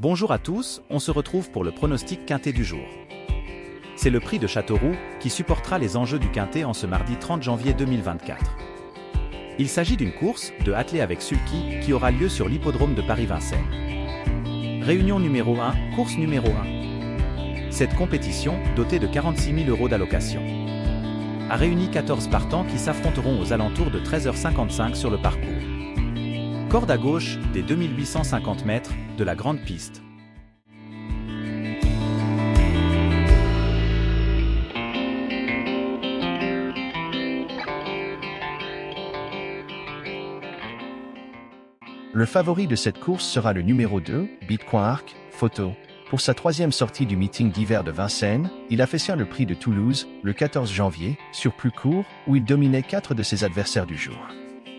Bonjour à tous, on se retrouve pour le pronostic quintet du jour. C'est le prix de Châteauroux qui supportera les enjeux du quintet en ce mardi 30 janvier 2024. Il s'agit d'une course de attelé avec sulky qui aura lieu sur l'hippodrome de Paris-Vincennes. Réunion numéro 1, course numéro 1. Cette compétition, dotée de 46 000 € d'allocation, a réuni 14 partants qui s'affronteront aux alentours de 13h55 sur le parcours. Corde à gauche, des 2850 mètres, de la grande piste. Le favori de cette course sera le numéro 2, Bitcoin Arc, Photo. Pour sa troisième sortie du meeting d'hiver de Vincennes, il affectionne le prix de Toulouse, le 14 janvier, sur plus court, où il dominait 4 de ses adversaires du jour.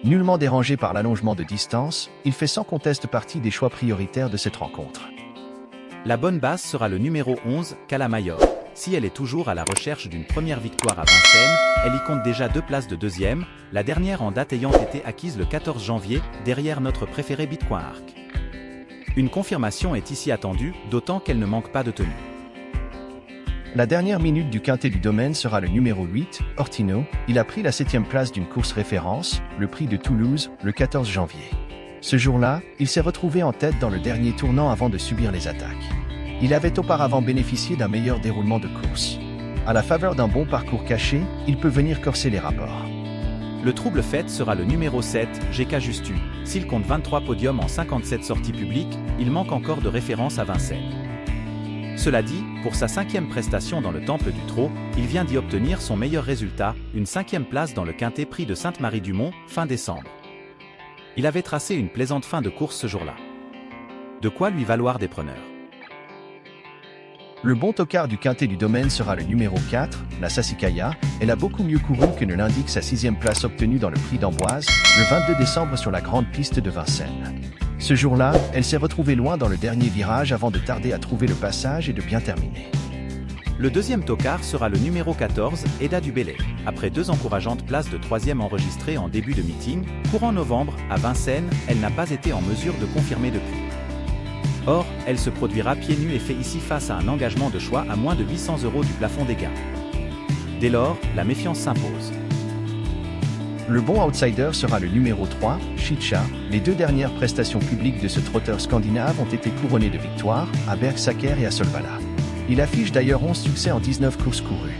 Nullement dérangé par l'allongement de distance, il fait sans conteste partie des choix prioritaires de cette rencontre. La bonne base sera le numéro 11, Calamayor. Si elle est toujours à la recherche d'une première victoire à Vincennes, elle y compte déjà 2 places de deuxième, la dernière en date ayant été acquise le 14 janvier, derrière notre préféré Bitcoin Arc. Une confirmation est ici attendue, d'autant qu'elle ne manque pas de tenue. La dernière minute du quintet du domaine sera le numéro 8, Ortino. Il a pris la 7e place d'une course référence, le prix de Toulouse, le 14 janvier. Ce jour-là, il s'est retrouvé en tête dans le dernier tournant avant de subir les attaques. Il avait auparavant bénéficié d'un meilleur déroulement de course. À la faveur d'un bon parcours caché, il peut venir corser les rapports. Le trouble fait sera le numéro 7, GK Justu. S'il compte 23 podiums en 57 sorties publiques, il manque encore de référence à Vincennes. Cela dit, pour sa 5e prestation dans le Temple du Trot, il vient d'y obtenir son meilleur résultat, une 5e place dans le quintet prix de Sainte-Marie-du-Mont, fin décembre. Il avait tracé une plaisante fin de course ce jour-là. De quoi lui valoir des preneurs. Le bon tocard du quintet du domaine sera le numéro 4, la Sassicaia. Elle a beaucoup mieux couru que ne l'indique sa 6e place obtenue dans le prix d'Amboise, le 22 décembre sur la grande piste de Vincennes. Ce jour-là, elle s'est retrouvée loin dans le dernier virage avant de tarder à trouver le passage et de bien terminer. Le deuxième tocard sera le numéro 14, Eda du Bellay. Après 2 encourageantes places de 3e enregistrées en début de meeting, courant novembre, à Vincennes, elle n'a pas été en mesure de confirmer depuis. Or, elle se produira pieds nus et fait ici face à un engagement de choix à moins de 800 € du plafond des gains. Dès lors, la méfiance s'impose. Le bon outsider sera le numéro 3, Chicha. Les 2 dernières prestations publiques de ce trotteur scandinave ont été couronnées de victoires, à Bergsaker et à Solvalla. Il affiche d'ailleurs 11 succès en 19 courses courues.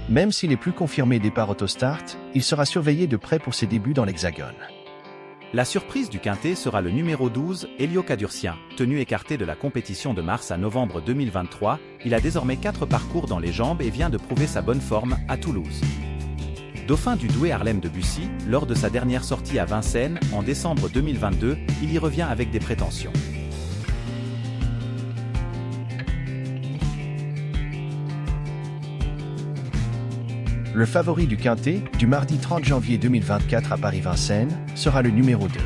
Même s'il est plus confirmé départ autostart, il sera surveillé de près pour ses débuts dans l'Hexagone. La surprise du quintet sera le numéro 12, Elio Cadurcien. Tenu écarté de la compétition de mars à novembre 2023, il a désormais 4 parcours dans les jambes et vient de prouver sa bonne forme à Toulouse. Dauphin du Douai Harlem de Bussy, lors de sa dernière sortie à Vincennes, en décembre 2022, il y revient avec des prétentions. Le favori du quintet, du mardi 30 janvier 2024 à Paris-Vincennes, sera le numéro 2.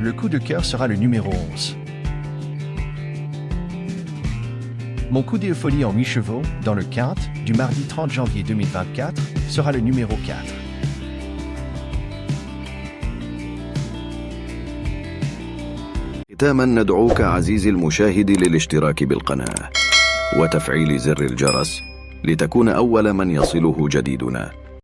Le coup de cœur sera le numéro 11. Mon coup d'euphorie en 8 chevaux, dans le quinte, du mardi 30 janvier 2024, sera le numéro 4. ختاما ندعوك عزيزي المشاهد للاشتراك بالقناة وتفعيل زر الجرس لتكون أول من يصله جديدنا.